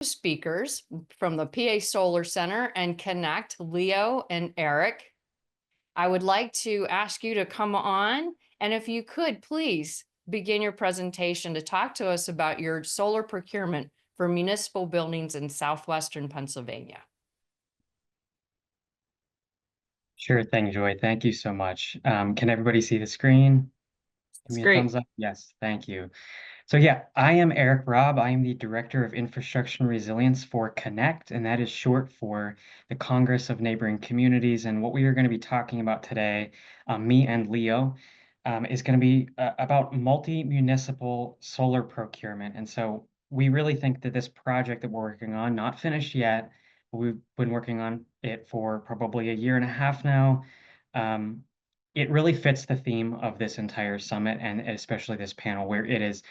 speakers from the PA Solar Center and Connect, Leo and Eric. I would like to ask you to come on, and if you could, please begin your presentation to talk to us about your solar procurement for municipal buildings in southwestern Pennsylvania. Sure thing, Joy. Thank you so much. Can everybody see the screen? Give It's me a thumbs great. up. Yes, thank you. So yeah, I am Eric Robb. I am the Director of Infrastructure and Resilience for Connect, and that is short for the Congress of Neighboring Communities. And what we are going to be talking about today, me and Leo, is going to be about multi-municipal solar procurement. And so we really think that this project that we're working on, not finished yet, but we've been working on it for probably a year and a half now. Um, it really fits the theme of this entire summit and especially this panel, where it is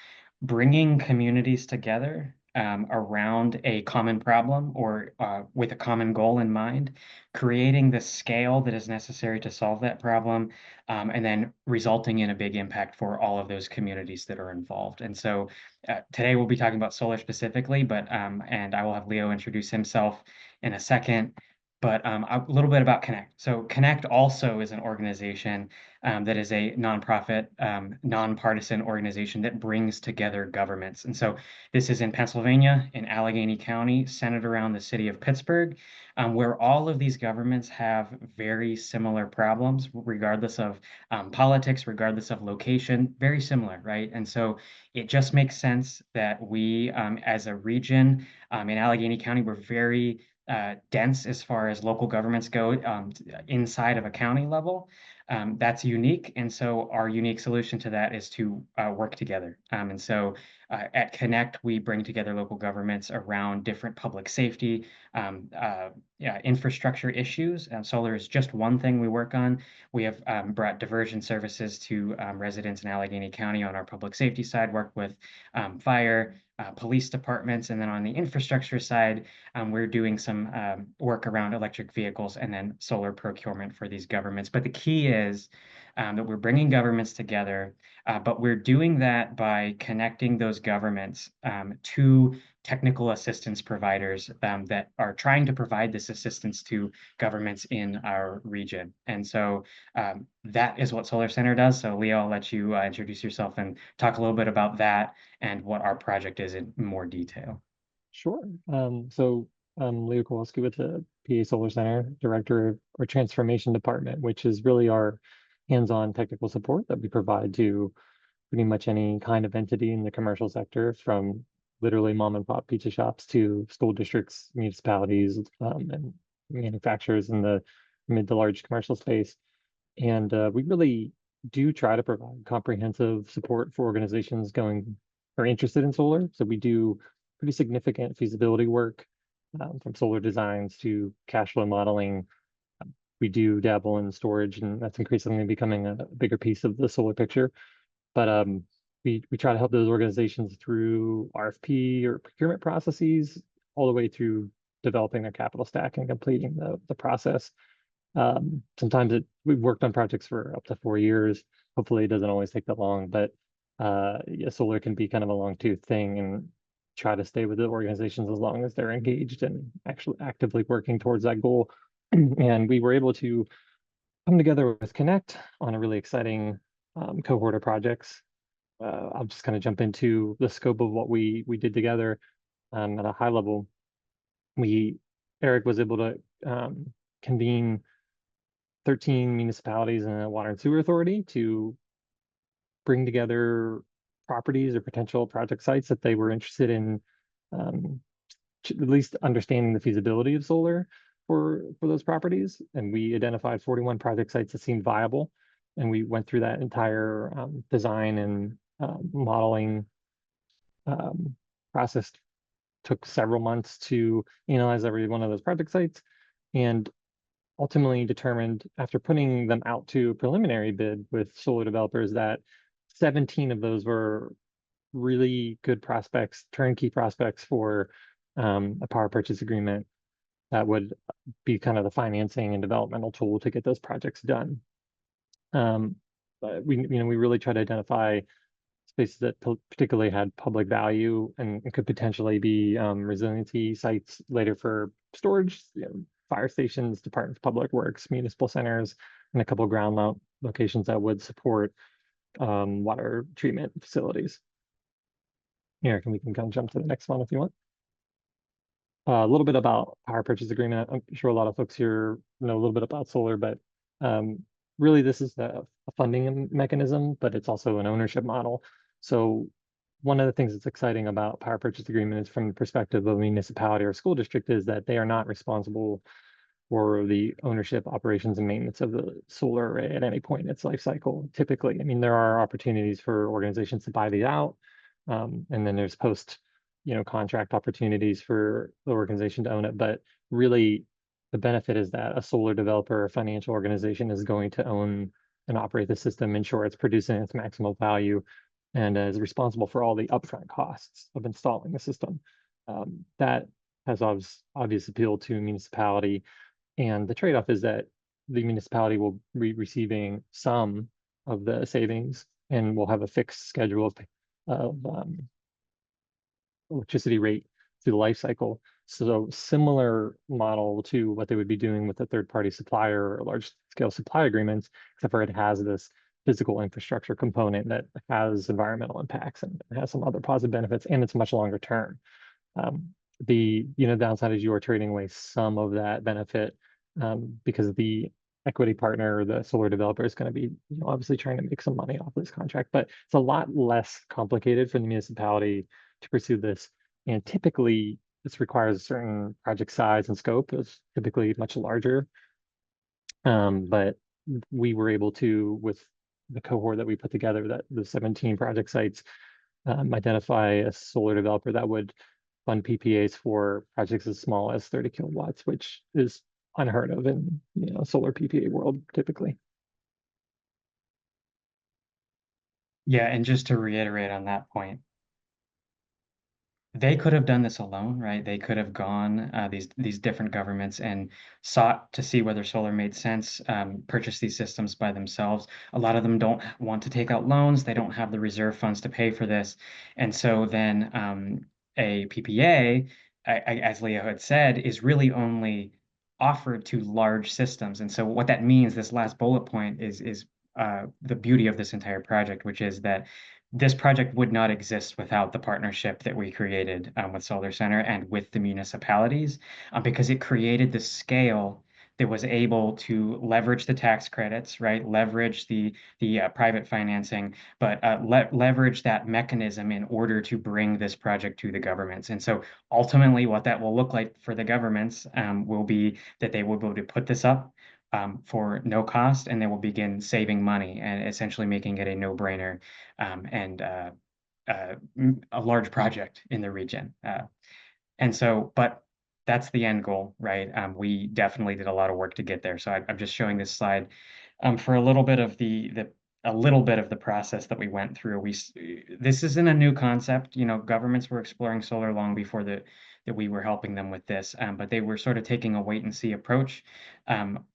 bringing communities together around a common problem or with a common goal in mind, creating the scale that is necessary to solve that problem, and then resulting in a big impact for all of those communities that are involved. And so today we'll be talking about solar specifically, but and I will have Leo introduce himself in a second. But a little bit about Connect. So Connect also is an organization that is a nonprofit, nonpartisan organization that brings together governments. And so this is in Pennsylvania, in Allegheny County, centered around the city of Pittsburgh, where all of these governments have very similar problems, regardless of politics, regardless of location, very similar, right? And so it just makes sense that we, as a region in Allegheny County, we're very dense as far as local governments go inside of a county level. That's unique. And so our unique solution to that is to work together. And so at Connect, we bring together local governments around different public safety, infrastructure issues. Solar is just one thing we work on. We have brought diversion services to residents in Allegheny County on our public safety side, worked with fire, police departments, and then on the infrastructure side, we're doing some work around electric vehicles and then solar procurement for these governments. But the key is that we're bringing governments together, but we're doing that by connecting those governments to technical assistance providers that are trying to provide this assistance to governments in our region. And so that is what Solar Center does. So Leo, I'll let you introduce yourself and talk a little bit about that and what our project is in more detail. Sure. I'm Leo Kowalski with the PA Solar Center, Director of our Transformation Department, which is really our hands-on technical support that we provide to pretty much any kind of entity in the commercial sector, from literally mom and pop pizza shops to school districts, municipalities, and manufacturers in the mid to large commercial space. And we really do try to provide comprehensive support for organizations going or interested in solar. So we do pretty significant feasibility work, from solar designs to cash flow modeling. We do dabble in storage, and that's increasingly becoming a bigger piece of the solar picture. But we try to help those organizations through RFP or procurement processes, all the way through developing their capital stack and completing the process. Sometimes we've worked on projects for up to 4 years. Hopefully it doesn't always take that long, but yeah, solar can be kind of a long tooth thing, and try to stay with the organizations as long as they're engaged and actually actively working towards that goal. And we were able to come together with Connect on a really exciting cohort of projects. I'll just kind of jump into the scope of what we did together at a high level. Eric was able to convene 13 municipalities and a water and sewer authority to bring together properties or potential project sites that they were interested in, at least understanding the feasibility of solar for those properties. And we identified 41 project sites that seemed viable. And we went through that entire design and modeling process. Took several months to analyze every one of those project sites, and ultimately determined, after putting them out to a preliminary bid with solar developers, that 17 of those were really good prospects, turnkey prospects for a power purchase agreement that would be kind of the financing and developmental tool to get those projects done. But we really try to identify spaces that particularly had public value and could potentially be resiliency sites later for storage, fire stations, Department of Public Works, municipal centers, and a couple of ground mount locations that would support water treatment facilities. Here, we can kind of jump to the next one if you want. A little bit about power purchase agreement. I'm sure a lot of folks here know a little bit about solar, but really this is a funding mechanism, but it's also an ownership model. So one of the things that's exciting about power purchase agreement is from the perspective of a municipality or school district is that they are not responsible for the ownership, operations, and maintenance of the solar array at any point in its life cycle. Typically, I mean, there are opportunities for organizations to buy these out, and then there's post, contract opportunities for the organization to own it. But really, the benefit is that a solar developer or financial organization is going to own and operate the system, ensure it's producing its maximal value, and is responsible for all the upfront costs of installing the system. That has obvious appeal to municipality. And the trade-off is that the municipality will be receiving some of the savings and will have a fixed schedule of electricity rate through the life cycle. So similar model to what they would be doing with a third-party supplier or large-scale supply agreements, except for it has this physical infrastructure component that has environmental impacts and has some other positive benefits, and it's much longer term. The downside is you are trading away some of that benefit because the equity partner, the solar developer, is going to be obviously trying to make some money off this contract, but it's a lot less complicated for the municipality to pursue this. And typically, this requires a certain project size and scope. It's typically much larger. But we were able to, with the cohort that we put together, that the 17 project sites, identify a solar developer that would fund PPAs for projects as small as 30 kilowatts, which is unheard of in solar PPA world typically. Yeah, and just to reiterate on that point, they could have done this alone, right? They could have gone these different governments and sought to see whether solar made sense, purchase these systems by themselves. A lot of them don't want to take out loans. They don't have the reserve funds to pay for this. And so then a PPA, as Leo had said, is really only offered to large systems. And so what that means, this last bullet point is the beauty of this entire project, which is that this project would not exist without the partnership that we created with Solar Center and with the municipalities, because it created the scale that was able to leverage the tax credits, right? Leverage the private financing, but leverage that mechanism in order to bring this project to the governments. And so ultimately, what that will look like for the governments will be that they will be able to put this up for no cost, and they will begin saving money and essentially making it a no-brainer and a large project in the region. And so, but that's the end goal, right? We definitely did a lot of work to get there. So I'm just showing this slide for a little bit of the process that we went through. This isn't a new concept. Governments were exploring solar long before that we were helping them with this, but they were sort of taking a wait and see approach.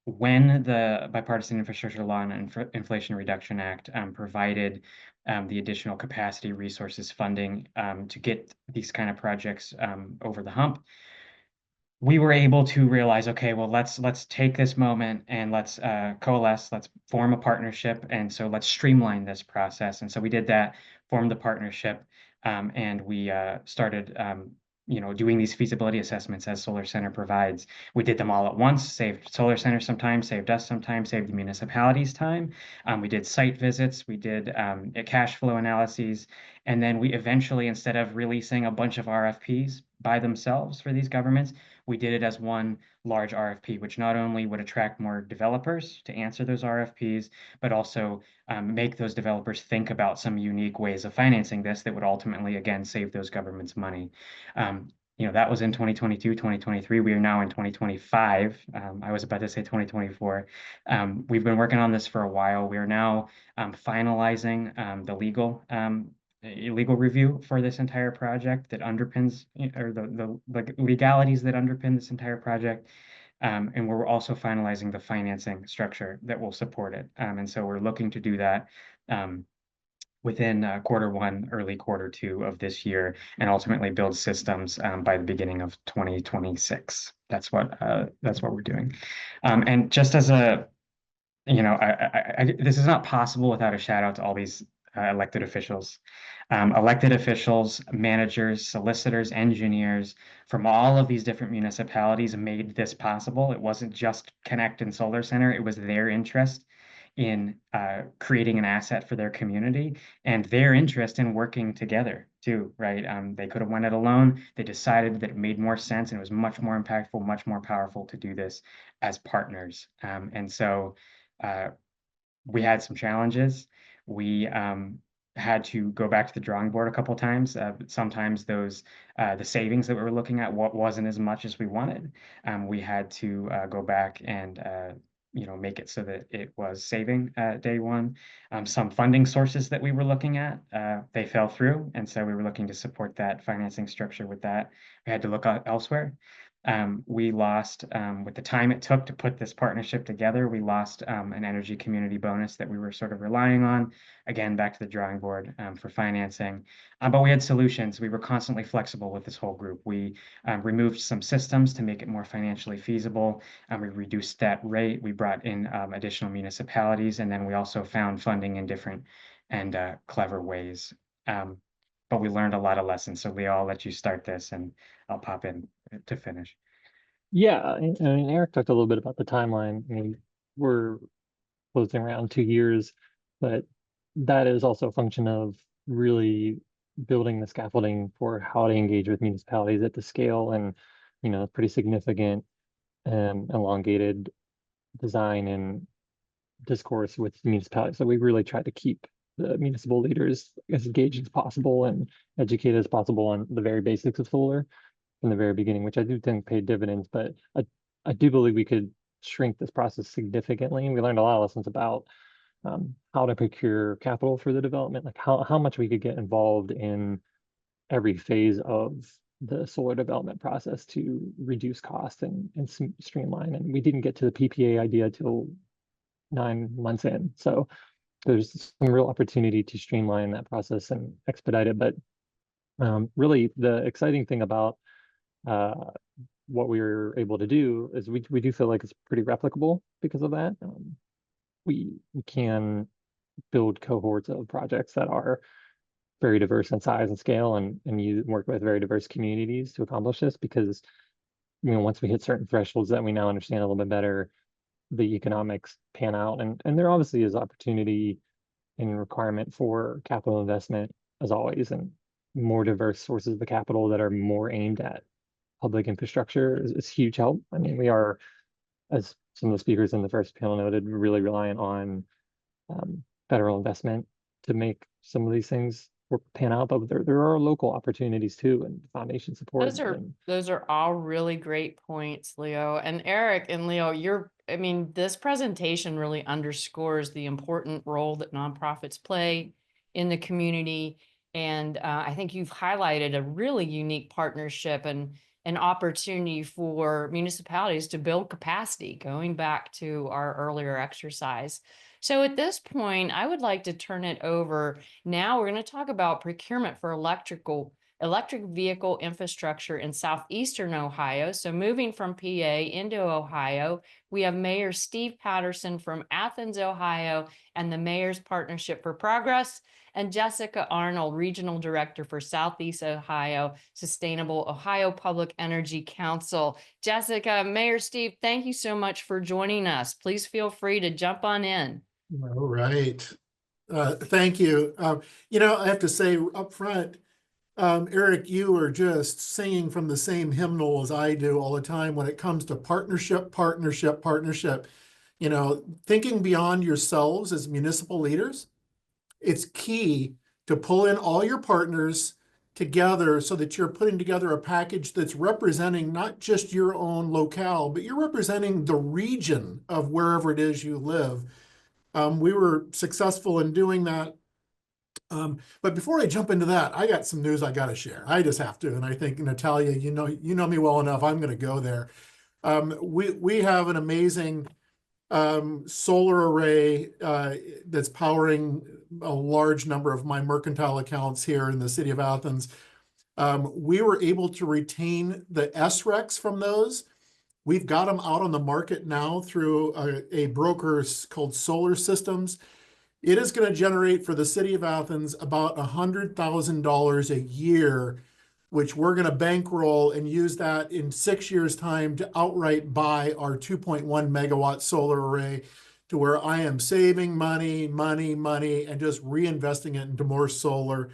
When the Bipartisan Infrastructure Law and Inflation Reduction Act provided the additional capacity, resources, funding to get these kind of projects over the hump, we were able to realize, okay, well, let's take this moment and let's coalesce, let's form a partnership, and so let's streamline this process. And so we did that, formed the partnership, and we started doing these feasibility assessments as Solar Center provides. We did them all at once, saved Solar Center some time, saved us some time, saved the municipalities time. We did site visits, we did cash flow analyses, and then we eventually, instead of releasing a bunch of RFPs by themselves for these governments, we did it as one large RFP, which not only would attract more developers to answer those RFPs, but also make those developers think about some unique ways of financing this that would ultimately, again, save those governments money. That was in 2022, 2023. We are now in 2025. I was about to say 2024. We've been working on this for a while. We are now finalizing the legal review for this entire project that underpins, or the legalities that underpin this entire project. And we're also finalizing the financing structure that will support it. And so we're looking to do that within Q1, early Q2 of this year, and ultimately build systems by the beginning of 2026. That's what we're doing. And just as a, this is not possible without a shout out to all these elected officials. Elected officials, managers, solicitors, engineers from all of these different municipalities made this possible. It wasn't just Connect and Solar Center, it was their interest in creating an asset for their community and their interest in working together too, right? They could have went it alone. They decided that it made more sense and it was much more impactful, much more powerful to do this as partners. And so we had some challenges. We had to go back to the drawing board a couple times. Sometimes those the savings that we were looking at wasn't as much as we wanted. We had to go back and make it so that it was saving day one. Some funding sources that we were looking at, they fell through, and so we were looking to support that financing structure with that. We had to look elsewhere. We lost, with the time it took to put this partnership together, we lost an energy community bonus that we were sort of relying on. Again, back to the drawing board for financing. But we had solutions. We were constantly flexible with this whole group. We removed some systems to make it more financially feasible. We reduced that rate. We brought in additional municipalities, and then we also found funding in different and clever ways. But we learned a lot of lessons. So Leo, I'll let you start this and I'll pop in to finish. Yeah, I mean, Eric talked a little bit about the timeline. I mean, we're closing around 2 years, but that is also a function of really building the scaffolding for how to engage with municipalities at the scale and, pretty significant elongated design and discourse with municipalities. So we really try to keep the municipal leaders as engaged as possible and educated as possible on the very basics of solar from the very beginning, which I do think paid dividends. But I do believe we could shrink this process significantly. And we learned a lot of lessons about how to procure capital for the development, like how much we could get involved in every phase of the solar development process to reduce costs and streamline. And we didn't get to the PPA idea till 9 months in. So there's some real opportunity to streamline that process and expedite it. But really, the exciting thing about what we were able to do is we do feel like it's pretty replicable because of that. We can build cohorts of projects that are very diverse in size and scale, and you work with very diverse communities to accomplish this because, once we hit certain thresholds that we now understand a little bit better, the economics pan out. And there obviously is opportunity and requirement for capital investment as always, and more diverse sources of the capital that are more aimed at public infrastructure is huge help. I mean, we are, as some of the speakers in the first panel noted, really reliant on federal investment to make some of these things pan out, but there are local opportunities too, and foundation support. Those are all really great points, Leo. And Eric and Leo, this presentation really underscores the important role that nonprofits play in the community. And I think you've highlighted a really unique partnership and an opportunity for municipalities to build capacity, going back to our earlier exercise. So at this point, I would like to turn it over. Now we're going to talk about procurement for electric vehicle infrastructure in southeastern Ohio. So moving from PA into Ohio, we have Mayor Steve Patterson from Athens, Ohio, and the Mayor's Partnership for Progress, and Jessica Arnold, Regional Director for Southeast Ohio Sustainable Ohio Public Energy Council. Jessica, Mayor Steve, thank you so much for joining us. Please feel free to jump on in. All right. Thank you. I have to say up front, Eric, you are just singing from the same hymnal as I do all the time when it comes to partnership, partnership, partnership. Thinking beyond yourselves as municipal leaders, it's key to pull in all your partners together so that you're putting together a package that's representing not just your own locale, but you're representing the region of wherever it is you live. We were successful in doing that. But before I jump into that, I got some news I got to share. I just have to. And I think, Natalia, you know me well enough. I'm going to go there. We have an amazing solar array that's powering a large number of my mercantile accounts here in the city of Athens. We were able to retain the SRECs from those. We've got them out on the market now through a broker called Solar Systems. It is going to generate for the city of Athens about $100,000 a year, which we're going to bankroll and use that in 6 years' time to outright buy our 2.1 megawatt solar array, to where I am saving money, and just reinvesting it into more solar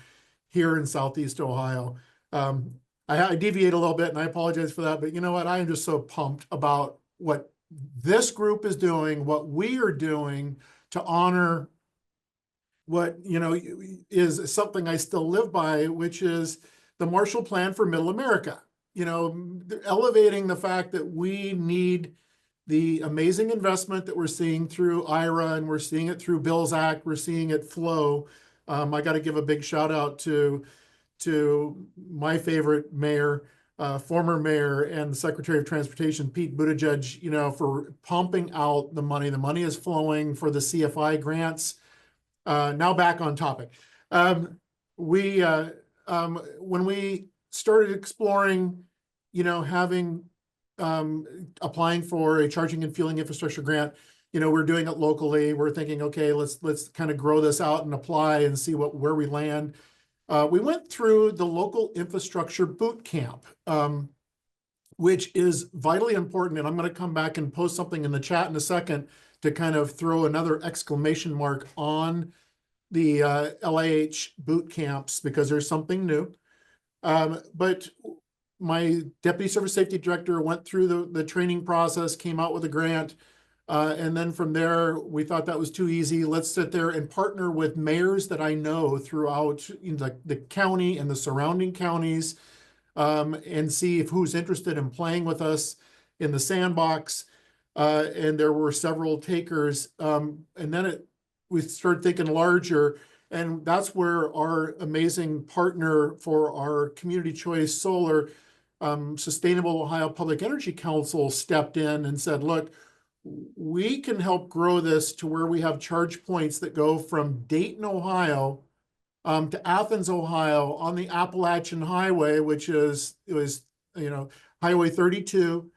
here in Southeast Ohio. I deviate a little bit and I apologize for that, but you know what? I am just so pumped about what this group is doing, what we are doing to honor what, is something I still live by, which is the Marshall Plan for Middle America. Elevating the fact that we need the amazing investment that we're seeing through IRA, and we're seeing it through Bill's Act, we're seeing it flow. I got to give a big shout out to my favorite mayor, former mayor and Secretary of Transportation, Pete Buttigieg, for pumping out the money. The money is flowing for the CFI grants. Now back on topic. When we started exploring, having applying for a charging and fueling infrastructure grant, we're doing it locally. We're thinking, okay, let's kind of grow this out and apply and see where we land. We went through the local infrastructure boot camp, which is vitally important. And I'm going to come back and post something in the chat in a second to kind of throw another exclamation mark on the LIH boot camps, because there's something new. But my deputy service safety director went through the training process, came out with a grant. And then from there, we thought that was too easy. Let's sit there and partner with mayors that I know throughout the county and the surrounding counties, and see who's interested in playing with us in the sandbox. And there were several takers. And then we started thinking larger. And that's where our amazing partner for our community choice solar, Sustainable Ohio Public Energy Council, stepped in and said, look, we can help grow this to where we have charge points that go from Dayton, Ohio, to Athens, Ohio, on the Appalachian Highway, which is Highway 32,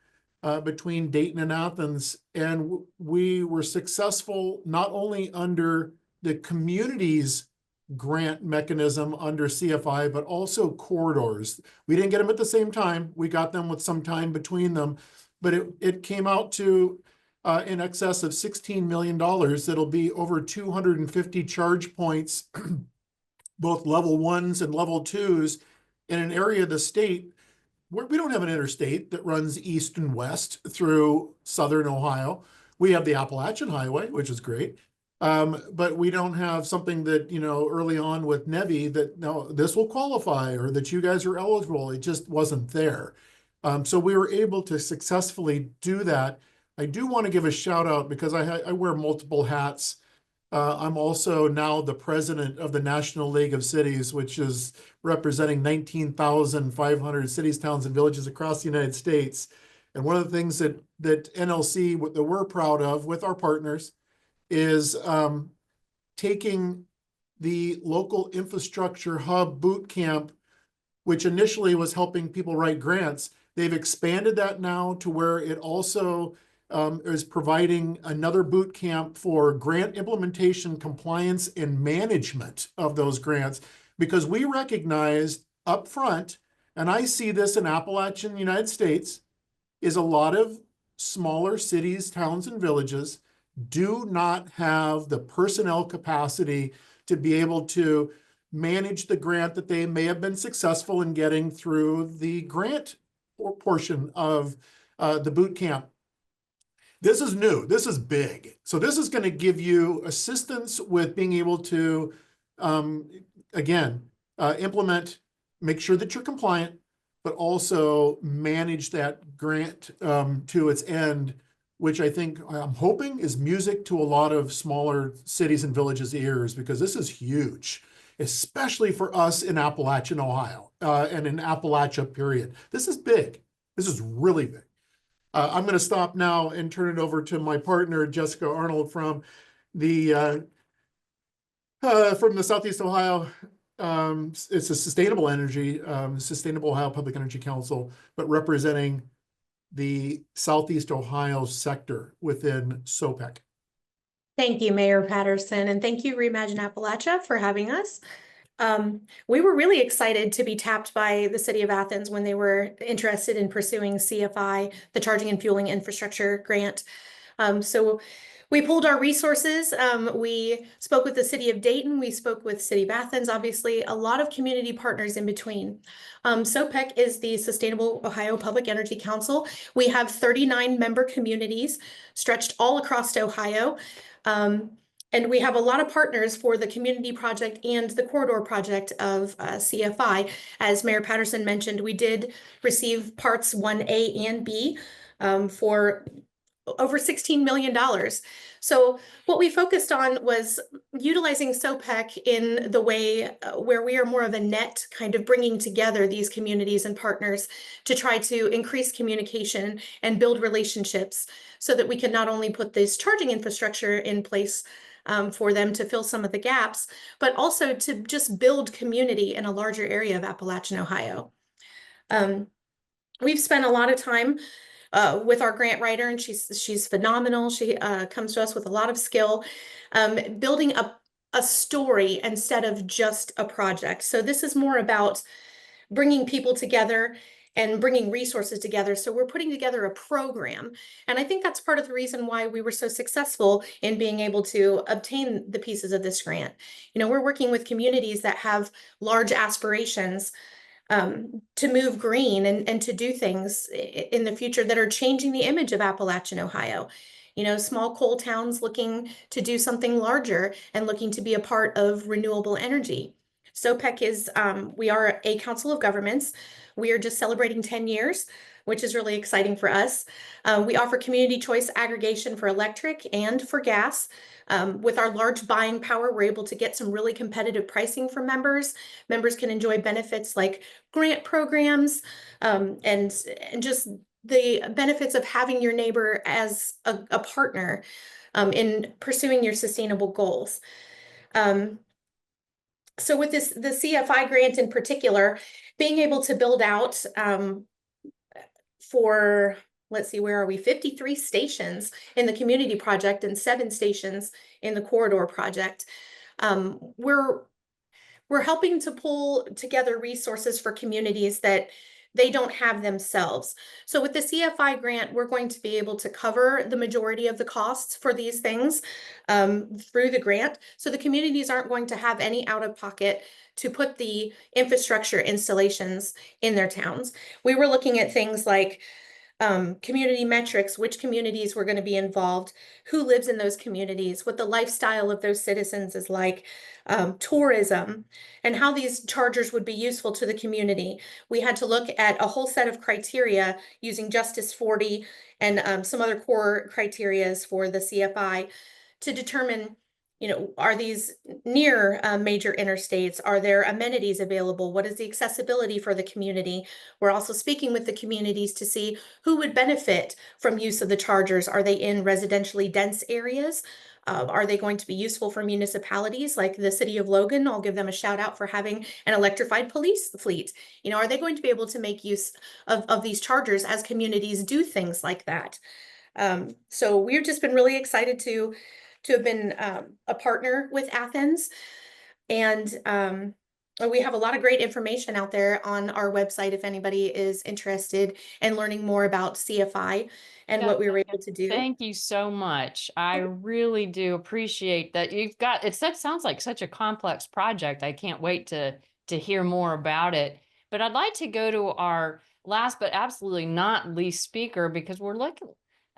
between Dayton and Athens. And we were successful not only under the community's grant mechanism under CFI, but also corridors. We didn't get them at the same time. We got them with some time between them, but it came out to in excess of $16 million. That'll be over 250 charge points, both level 1s and level 2s, in an area of the state where we don't have an interstate that runs east and west through southern Ohio. We have the Appalachian Highway, which is great. But we don't have something that, early on with NEVI that, no, this will qualify, or that you guys are eligible. It just wasn't there. So we were able to successfully do that. I do want to give a shout out because I wear multiple hats. I'm also now the president of the National League of Cities, which is representing 19,500 cities, towns, and villages across the United States. And one of the things that NLC, that we're proud of with our partners, is taking the local infrastructure hub boot camp, which initially was helping people write grants. They've expanded that now to where it also is providing another boot camp for grant implementation, compliance, and management of those grants, because we recognized up front, and I see this in Appalachian United States, is a lot of smaller cities, towns, and villages do not have the personnel capacity to be able to manage the grant that they may have been successful in getting through the grant portion of the boot camp. This is new. This is big. So this is going to give you assistance with being able to, implement, make sure that you're compliant, but also manage that grant to its end, which I'm hoping is music to a lot of smaller cities and villages' ears, because this is huge, especially for us in Appalachian, Ohio, and in Appalachia, period. This is big. This is really big. I'm going to stop now and turn it over to my partner, Jessica Arnold from the Southeast Ohio. It's a sustainable energy, Sustainable Ohio Public Energy Council, but representing the Southeast Ohio sector within SOPEC. Thank you, Mayor Patterson, and thank you, Reimagine Appalachia, for having us. We were really excited to be tapped by the City of Athens when they were interested in pursuing CFI, the Charging and Fueling Infrastructure Grant. So we pulled our resources. We spoke with the City of Dayton. We spoke with City of Athens, obviously, a lot of community partners in between. SOPEC is the Sustainable Ohio Public Energy Council. We have 39 member communities stretched all across Ohio. And we have a lot of partners for the community project and the corridor project of CFI. As Mayor Patterson mentioned, we did receive parts 1A and B for over $16 million. So what we focused on was utilizing SOPEC in the way where we are more of a net, kind of bringing together these communities and partners to try to increase communication and build relationships so that we can not only put this charging infrastructure in place for them to fill some of the gaps, but also to just build community in a larger area of Appalachian, Ohio. We've spent a lot of time with our grant writer, and she's phenomenal. She comes to us with a lot of skill, building a story instead of just a project. So this is more about bringing people together and bringing resources together. So we're putting together a program. And I think that's part of the reason why we were so successful in being able to obtain the pieces of this grant. You know, we're working with communities that have large aspirations to move green and to do things in the future that are changing the image of Appalachian, Ohio. You know, small coal towns looking to do something larger and looking to be a part of renewable energy. SOPEC is, we are a council of governments. We are just celebrating 10 years, which is really exciting for us. We offer community choice aggregation for electric and for gas. With our large buying power, we're able to get some really competitive pricing for members. Members can enjoy benefits like grant programs and just the benefits of having your neighbor as a partner in pursuing your sustainable goals. So with the CFI grant in particular, being able to build out for, let's see, where are we? 53 stations in the community project and 7 stations in the corridor project. We're helping to pull together resources for communities that they don't have themselves. So with the CFI grant, we're going to be able to cover the majority of the costs for these things through the grant. So the communities aren't going to have any out of pocket to put the infrastructure installations in their towns. We were looking at things like community metrics, which communities were going to be involved, who lives in those communities, what the lifestyle of those citizens is like, tourism, and how these chargers would be useful to the community. We had to look at a whole set of criteria using Justice 40 and some other core criterias for the CFI to determine, you know, are these near major interstates? Are there amenities available? What is the accessibility for the community? We're also speaking with the communities to see who would benefit from use of the chargers. Are they in residentially dense areas? Are they going to be useful for municipalities like the city of Logan? I'll give them a shout out for having an electrified police fleet. You know, are they going to be able to make use of these chargers as communities do things like that? So we've just been really excited to have been a partner with Athens. And we have a lot of great information out there on our website if anybody is interested in learning more about CFI and what we were able to do. Thank you so much. I really do appreciate that you've got it. That sounds like such a complex project. I can't wait to hear more about it. But I'd like to go to our last but absolutely not least speaker, because we're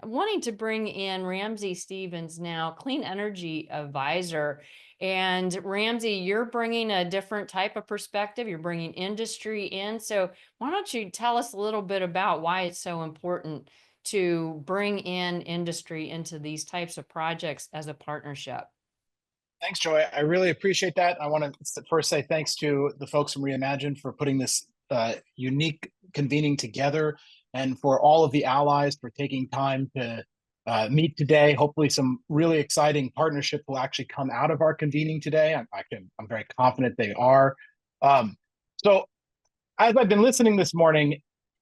wanting to bring in Ramsey Stevens now, Clean Energy Advisor. And Ramsey, you're bringing a different type of perspective. You're bringing industry in. So why don't you tell us a little bit about why it's so important to bring in industry into these types of projects as a partnership? Thanks, Joy. I really appreciate that. I want to first say thanks to the folks from Reimagine for putting this unique convening together and for all of the allies for taking time to meet today. Hopefully some really exciting partnership will actually come out of our convening today. I'm very confident they are. So as I've been listening this morning,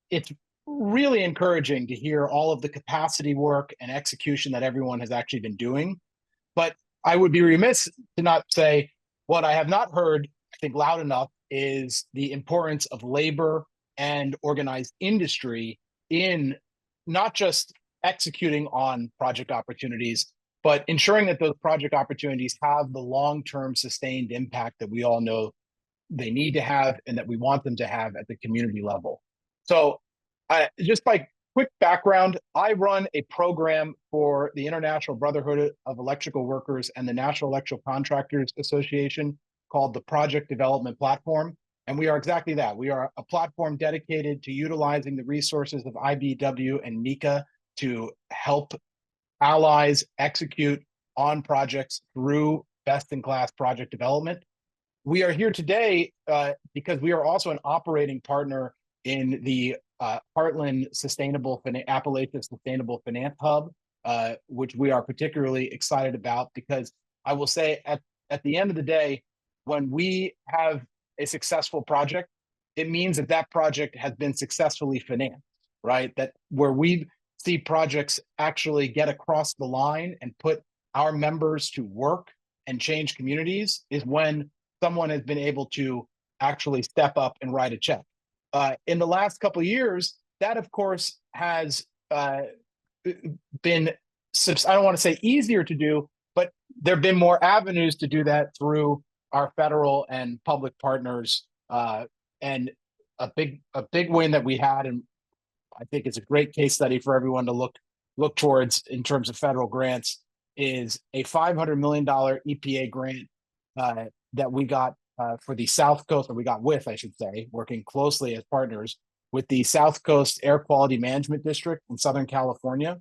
it's really encouraging to hear all of the capacity work and execution that everyone has actually been doing. But I would be remiss to not say what I have not heard, I think, loud enough is the importance of labor and organized industry in not just executing on project opportunities, but ensuring that those project opportunities have the long-term sustained impact that we all know they need to have and that we want them to have at the community level. So just by quick background, I run a program for the International Brotherhood of Electrical Workers and the National Electrical Contractors Association called the Project Development Platform. And we are exactly that. We are a platform dedicated to utilizing the resources of IBEW and NECA to help allies execute on projects through best-in-class project development. We are here today because we are also an operating partner in the Heartland Appalachia Sustainable Finance Hub, which we are particularly excited about because I will say at the end of the day, when we have a successful project, it means that that project has been successfully financed, right? That where we see projects actually get across the line and put our members to work and change communities is when someone has been able to actually step up and write a check. In the last couple of years, that of course has been, I don't want to say easier to do, but there have been more avenues to do that through our federal and public partners. And a big win that we had, and I think it's a great case study for everyone to look towards in terms of federal grants, is a $500 million EPA grant that we got for the South Coast, or we got with, I should say, working closely as partners with the South Coast Air Quality Management District in Southern California.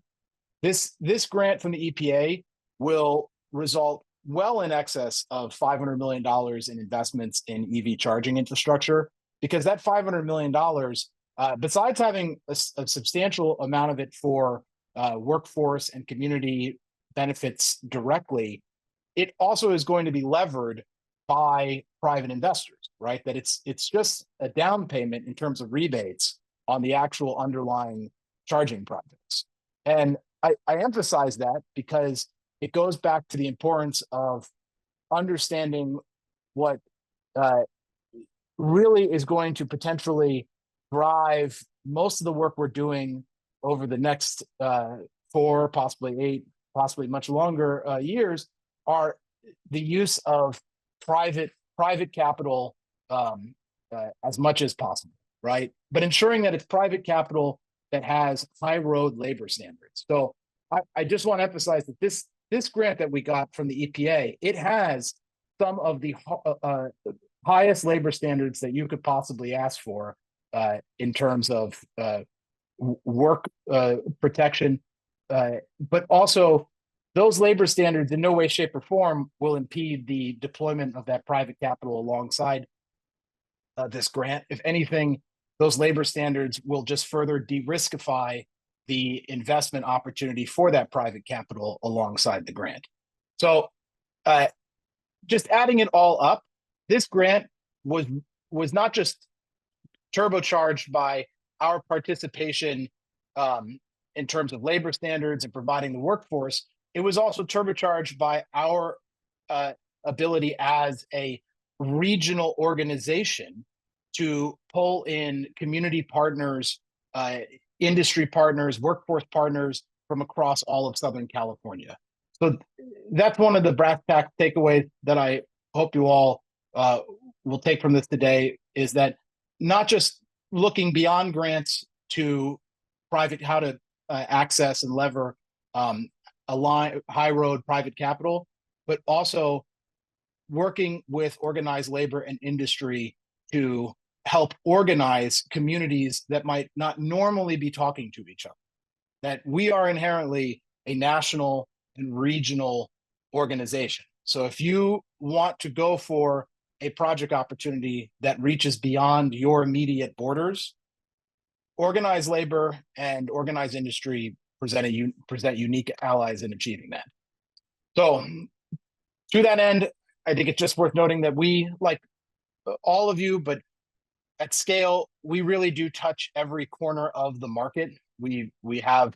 This grant from the EPA will result well in excess of $500 million in investments in EV charging infrastructure, because that $500 million, besides having a substantial amount of it for workforce and community benefits directly, it also is going to be levered by private investors, right? That it's just a down payment in terms of rebates on the actual underlying charging projects. And I emphasize that because it goes back to the importance of understanding what really is going to potentially drive most of the work we're doing over the next 4, possibly 8, possibly much longer years, are the use of private capital as much as possible, right? But ensuring that it's private capital that has high road labor standards. So I just want to emphasize that this grant that we got from the EPA, it has some of the highest labor standards that you could possibly ask for in terms of work protection, but also those labor standards in no way, shape, or form will impede the deployment of that private capital alongside this grant. If anything, those labor standards will just further de-riskify the investment opportunity for that private capital alongside the grant. So just adding it all up, this grant was not just turbocharged by our participation in terms of labor standards and providing the workforce. It was also turbocharged by our ability as a regional organization to pull in community partners, industry partners, workforce partners from across all of Southern California. So that's one of the brass tack takeaways that I hope you all will take from this today, is that not just looking beyond grants to how to access and lever high road private capital, but also working with organized labor and industry to help organize communities that might not normally be talking to each other. That we are inherently a national and regional organization. So if you want to go for a project opportunity that reaches beyond your immediate borders, organized labor and organized industry present unique allies in achieving that. So to that end, I think it's just worth noting that we, like all of you, but at scale, we really do touch every corner of the market. We have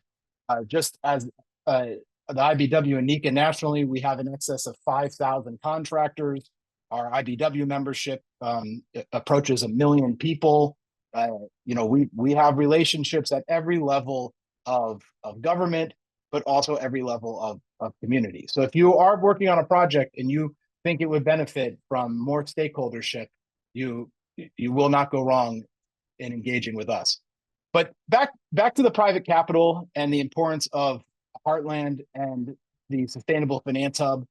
just as the IBW and NECA nationally, we have in excess of 5,000 contractors. Our IBW membership approaches 1 million people. We have relationships at every level of government, but also every level of community. So if you are working on a project and you think it would benefit from more stakeholdership, you will not go wrong in engaging with us. But back to the private capital and the importance of Heartland and the Sustainable Finance Hub.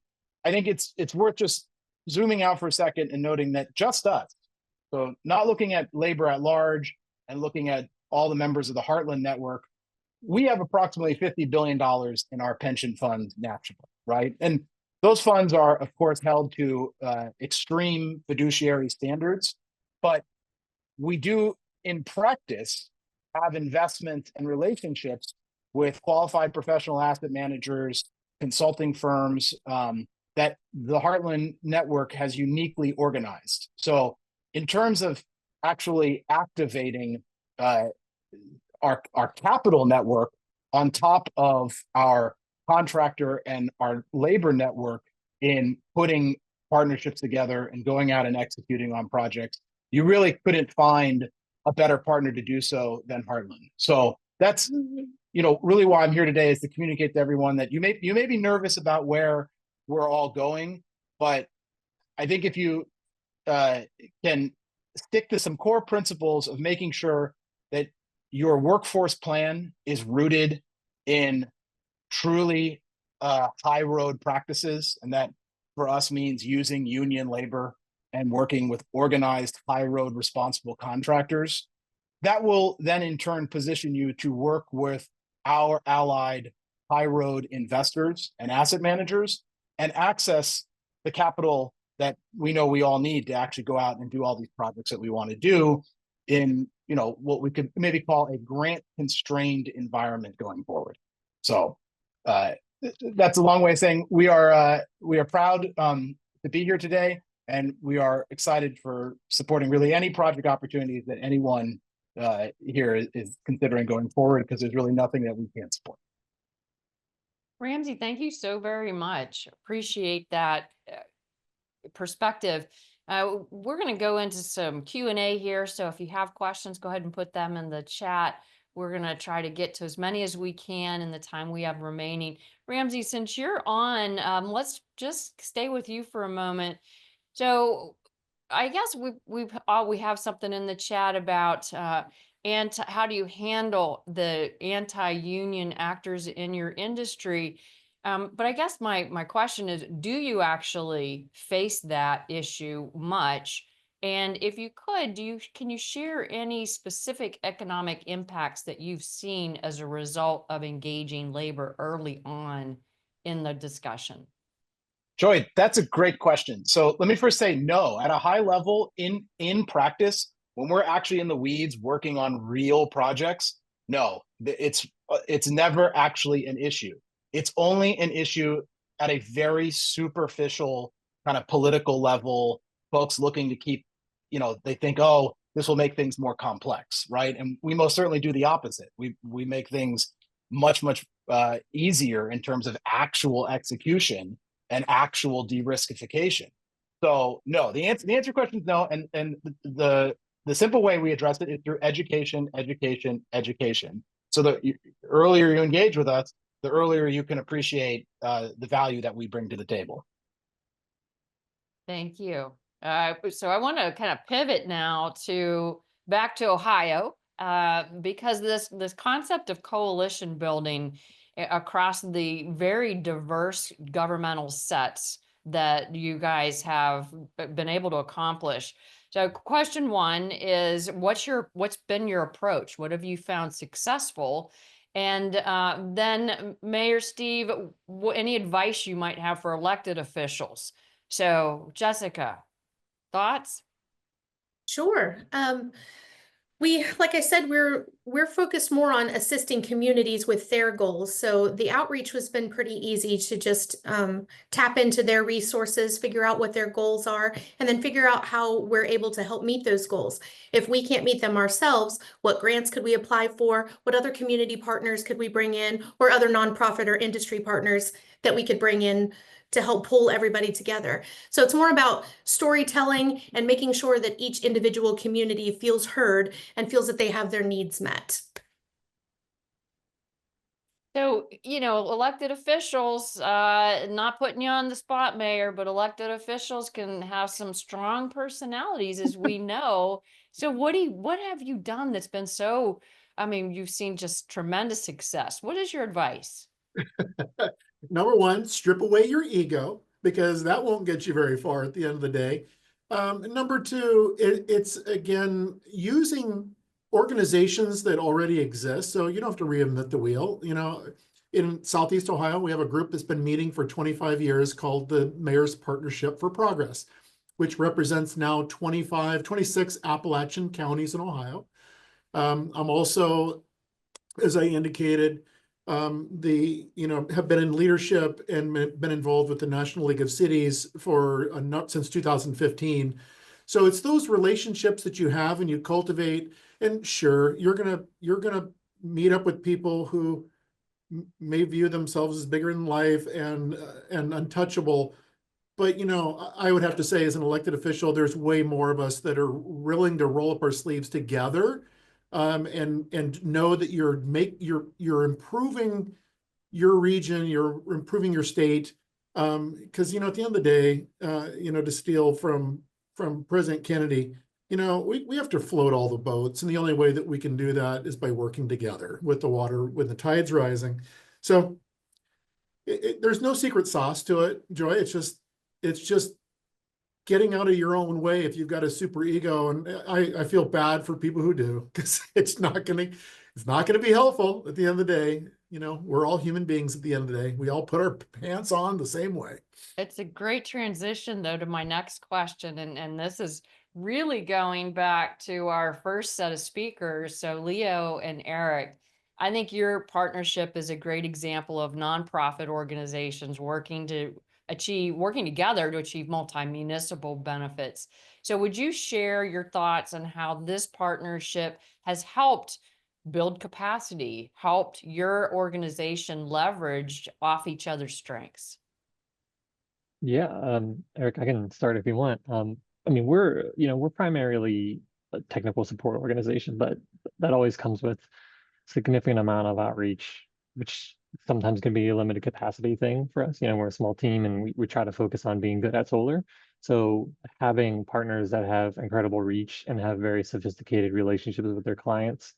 I think it's worth just zooming out for a second and noting that just us, so not looking at labor at large and looking at all the members of the Heartland network, we have approximately $50 billion in our pension funds nationally, right? And those funds are, of course, held to extreme fiduciary standards, but we do, in practice, have investments and relationships with qualified professional asset managers, consulting firms that the Heartland network has uniquely organized. So in terms of actually activating our capital network on top of our contractor and our labor network in putting partnerships together and going out and executing on projects, you really couldn't find a better partner to do so than Heartland. So that's really why I'm here today, is to communicate to everyone that you may be nervous about where we're all going, but I think if you can stick to some core principles of making sure that your workforce plan is rooted in truly high road practices, and that for us means using union labor and working with organized high road responsible contractors, that will then in turn position you to work with our allied high road investors and asset managers and access the capital that we know we all need to actually go out and do all these projects that we want to do in what we could maybe call a grant constrained environment going forward. So that's a long way of saying we are proud to be here today, and we are excited for supporting really any project opportunities that anyone here is considering going forward, because there's really nothing that we can't support. Ramsey, thank you so very much. Appreciate that perspective. We're going to go into some Q&A here. So if you have questions, go ahead and put them in the chat. We're going to try to get to as many as we can in the time we have remaining. Ramsey, since you're on, let's just stay with you for a moment. So I guess we have something in the chat about how do you handle the anti-union actors in your industry? But I guess my question is, do you actually face that issue much? And if you could, can you share any specific economic impacts that you've seen as a result of engaging labor early on in the discussion? Joy, that's a great question. So let me first say no. At a high level, in practice, when we're actually in the weeds working on real projects, no, it's never actually an issue. It's only an issue at a very superficial kind of political level. Folks looking to keep, they think, oh, this will make things more complex, right? And we most certainly do the opposite. We make things much easier in terms of actual execution and actual de-riskification. So no, the answer to your question is no. And the simple way we address it is through education. So the earlier you engage with us, the earlier you can appreciate the value that we bring to the table. Thank you. So I want to kind of pivot now back to Ohio, because this concept of coalition building across the very diverse governmental sets that you guys have been able to accomplish. So question one is, what's been your approach? What have you found successful? And then Mayor Steve, any advice you might have for elected officials? So Jessica, thoughts? Sure. Like I said, we're we're focused more on assisting communities with their goals. So the outreach has been pretty easy to just tap into their resources, figure out what their goals are, and then figure out how we're able to help meet those goals. If we can't meet them ourselves, what grants could we apply for? What other community partners could we bring in, or other nonprofit or industry partners that we could bring in to help pull everybody together? So it's more about storytelling and making sure that each individual community feels heard and feels that they have their needs met. So, elected officials, not putting you on the spot, Mayor, but elected officials can have some strong personalities, as we know. So what have you done that's been so, I mean, you've seen just tremendous success. What is your advice? Number one, strip away your ego, because that won't get you very far at the end of the day. Number two, it's again using organizations that already exist, so you don't have to reinvent the wheel. In Southeast Ohio, we have a group that's been meeting for 25 years called the Mayor's Partnership for Progress, which represents now 26 Appalachian counties in Ohio. I'm also, as I indicated, have been in leadership and been involved with the National League of Cities for since 2015. So it's those relationships that you have and you cultivate. And sure, you're gonna meet up with people who may view themselves as bigger than life and untouchable. But I would have to say, as an elected official, there's way more of us that are willing to roll up our sleeves together, and know that you're improving your region, you're improving your state. Because at the end of the day, to steal from President Kennedy, we have to float all the boats, and the only way that we can do that is by working together with the water when the tide's rising. So there's no secret sauce to it, Joy. It's just getting out of your own way if you've got a super ego. And I feel bad for people who do, because it's not gonna be helpful at the end of the day. We're all human beings at the end of the day. We all put our pants on the same way. It's a great transition, though, to my next question, and this is really going back to our first set of speakers. So Leo and Eric, I think your partnership is a great example of nonprofit organizations working together to achieve multi-municipal benefits. So would you share your thoughts on how this partnership has helped build capacity, helped your organization leverage off each other's strengths? Yeah, Eric, I can start if you want. I mean, we're primarily a technical support organization, but that always comes with significant amount of outreach, which sometimes can be a limited capacity thing for us. We're a small team and we try to focus on being good at solar. So having partners that have incredible reach and have very sophisticated relationships with their clients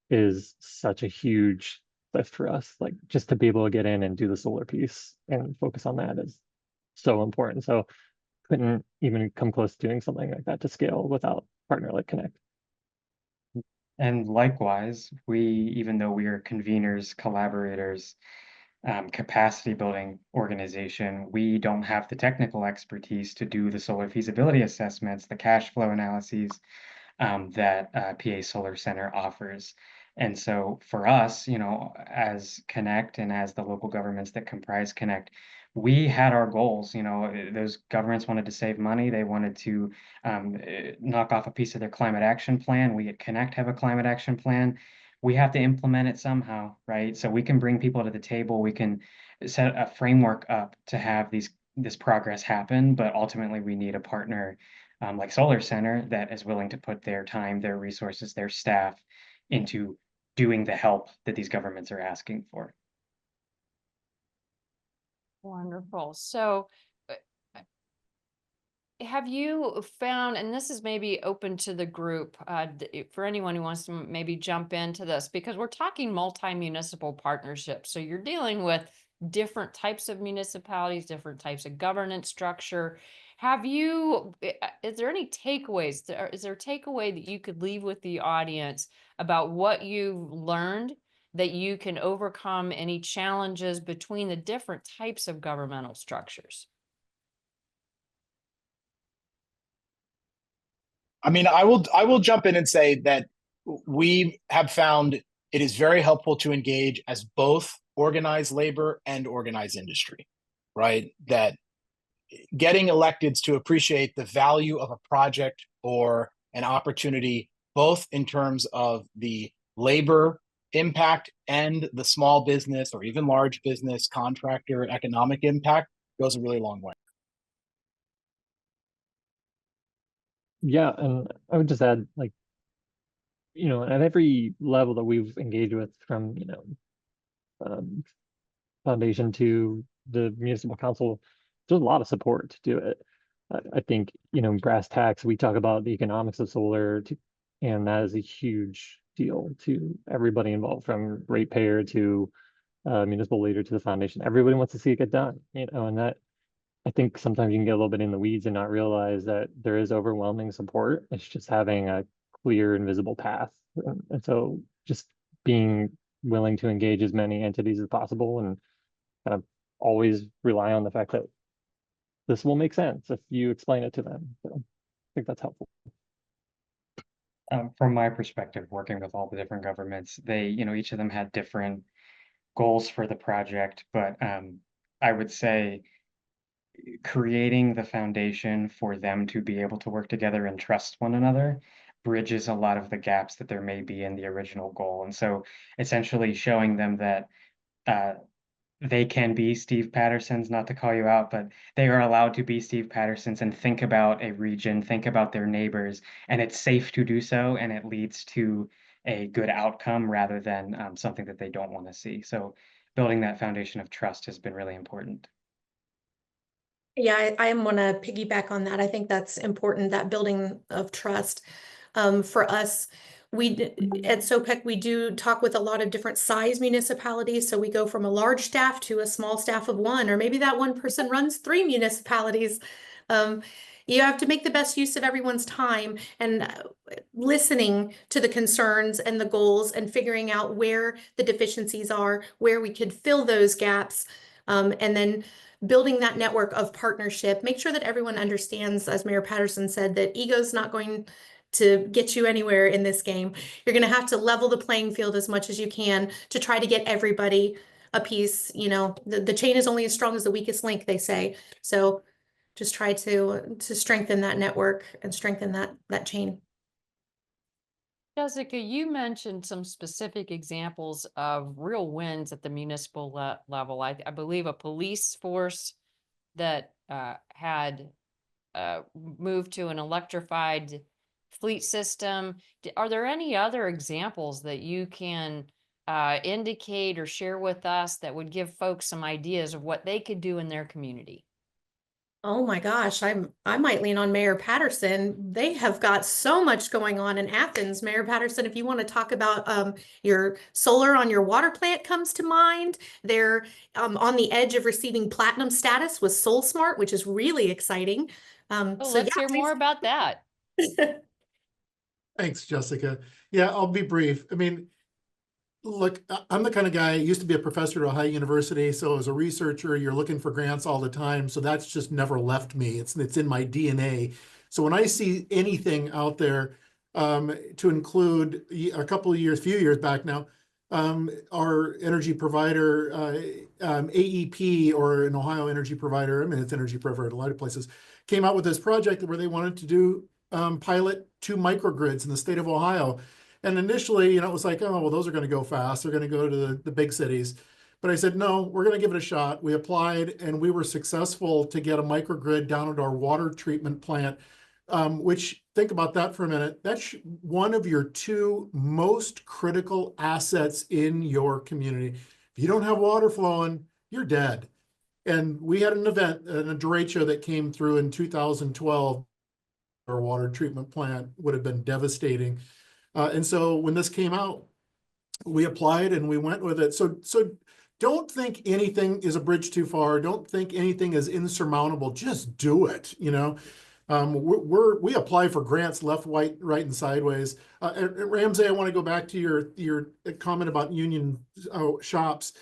is such a huge lift for us. Like, just to be able to get in and do the solar piece and focus on that is so important. So couldn't even come close to doing something like that to scale without a partner like Connect. And likewise, even though we are conveners, collaborators, capacity building organization, we don't have the technical expertise to do the solar feasibility assessments, the cash flow analyses that PA Solar Center offers. And so for us, as Connect and as the local governments that comprise Connect, we had our goals. Those governments wanted to save money. They wanted to knock off a piece of their climate action plan. We at Connect have a climate action plan. We have to implement it somehow, right? So we can bring people to the table. We can set a framework up to have this progress happen, but ultimately we need a partner like Solar Center that is willing to put their time, their resources, their staff into doing the help that these governments are asking for. Wonderful. So have you found, and this is maybe open to the group, for anyone who wants to maybe jump into this, because we're talking multi-municipal partnerships. So you're dealing with different types of municipalities, different types of governance structure. Is there any takeaways? Is there a takeaway that you could leave with the audience about what you've learned that you can overcome any challenges between the different types of governmental structures? I mean, I will jump in and say that we have found it is very helpful to engage as both organized labor and organized industry, right? That getting electeds to appreciate the value of a project or an opportunity, both in terms of the labor impact and the small business or even large business contractor economic impact, goes a really long way. Yeah, and I would just add, like, at every level that we've engaged with, from, um, foundation to the municipal council, there's a lot of support to do it. I think, brass tacks, we talk about the economics of solar, and that is a huge deal to everybody involved, from ratepayer to municipal leader to the foundation. Everybody wants to see it get done, and that, I think sometimes you can get a little bit in the weeds and not realize that there is overwhelming support. It's just having a clear and visible path. And so just being willing to engage as many entities as possible, and kind of always rely on the fact that this will make sense if you explain it to them. So I think that's helpful. From my perspective, working with all the different governments, they, each of them had different goals for the project, but I would say creating the foundation for them to be able to work together and trust one another bridges a lot of the gaps that there may be in the original goal. And so essentially showing them that they can be Steve Pattersons, not to call you out, but they are allowed to be Steve Pattersons and think about a region, think about their neighbors, and it's safe to do so, and it leads to a good outcome rather than something that they don't want to see. So building that foundation of trust has been really important. Yeah, I want to piggyback on that. I think that's important, that building of trust. For us, at SOPEC, we do talk with a lot of different size municipalities. So we go from a large staff to a small staff of one, or maybe that one person runs 3 municipalities. You have to make the best use of everyone's time, and listening to the concerns and the goals, and figuring out where the deficiencies are, where we could fill those gaps, and then building that network of partnership. Make sure that everyone understands, as Mayor Patterson said, that ego's not going to get you anywhere in this game. You're going to have to level the playing field as much as you can to try to get everybody a piece. The chain is only as strong as the weakest link, they say. So just try to strengthen that network and strengthen that chain. Jessica, you mentioned some specific examples of real wins at the municipal level. I believe a police force that had moved to an electrified fleet system. Are there any other examples that you can indicate or share with us that would give folks some ideas of what they could do in their community? Oh my gosh, I might lean on Mayor Patterson. They have got so much going on in Athens. Mayor Patterson, if you want to talk about your solar on your water plant comes to mind. They're on the edge of receiving platinum status with SolSmart, which is really exciting. Let's hear more about that. Thanks, Jessica. Yeah, I'll be brief. I mean, look, I'm the kind of guy, I used to be a professor at Ohio University. So as a researcher, you're looking for grants all the time. So that's just never left me. It's in my DNA. So when I see anything out there, to include a few years back now, our energy provider, AEP, or an Ohio energy provider, I mean, it's energy provider at a lot of places, came out with this project where they wanted to do pilot 2 microgrids in the state of Ohio. And initially, it was like, oh, well, those are going to go fast. They're going to go to the big cities. But I said, no, we're going to give it a shot. We applied, and we were successful to get a microgrid down at our water treatment plant, which, think about that for a minute. That's one of your 2 most critical assets in your community. If you don't have water flowing, you're dead. And we had an event, a derecho that came through in 2012. Our water treatment plant would have been devastating. And so when this came out, we applied and we went with it. So don't think anything is a bridge too far. Don't think anything is insurmountable. Just do it. We apply for grants left, right, and sideways. Ramsey, I want to go back to your comment about union shops.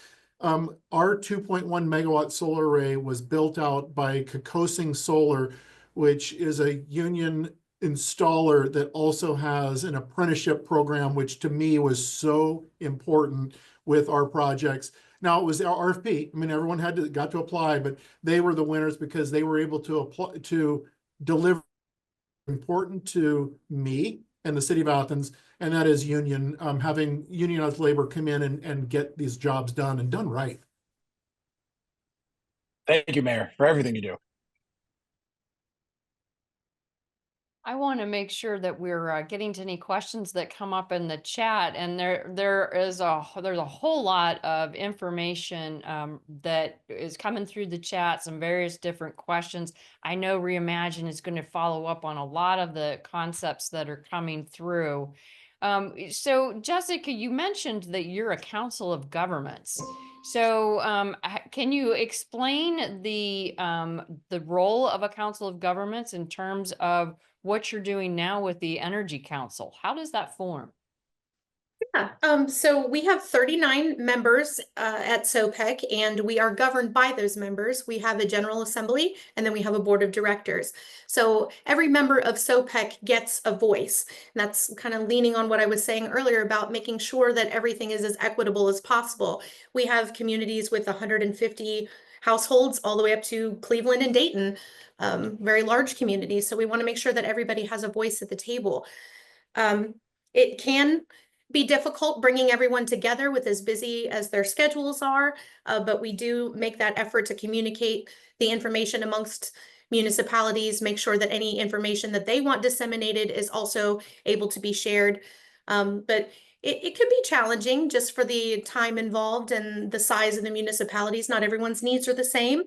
Our 2.1 megawatt solar array was built out by Kokosing Solar, which is a union installer that also has an apprenticeship program, which to me was so important with our projects. Now, it was our RFP. I mean, everyone got to apply, but they were the winners because they were able to apply to deliver important to me and the city of Athens, and that is having unionized labor come in and get these jobs done and done right. Thank you, Mayor, for everything you do. I want to make sure that we're getting to any questions that come up in the chat, and there's a whole lot of information that is coming through the chat, some various different questions. I know Reimagine is going to follow up on a lot of the concepts that are coming through. So Jessica, you mentioned that you're a council of governments. So can you explain the role of a council of governments in terms of what you're doing now with the Energy Council? How does that form? Yeah, so we have 39 members at SOPEC, and we are governed by those members. We have a general assembly, and then we have a board of directors. So every member of SOPEC gets a voice. And that's kind of leaning on what I was saying earlier about making sure that everything is as equitable as possible. We have communities with 150 households all the way up to Cleveland and Dayton, very large communities. So we want to make sure that everybody has a voice at the table. It can be difficult bringing everyone together with as busy as their schedules are, but we do make that effort to communicate the information amongst municipalities, make sure that any information that they want disseminated is also able to be shared. But it could be challenging just for the time involved and the size of the municipalities. Not everyone's needs are the same.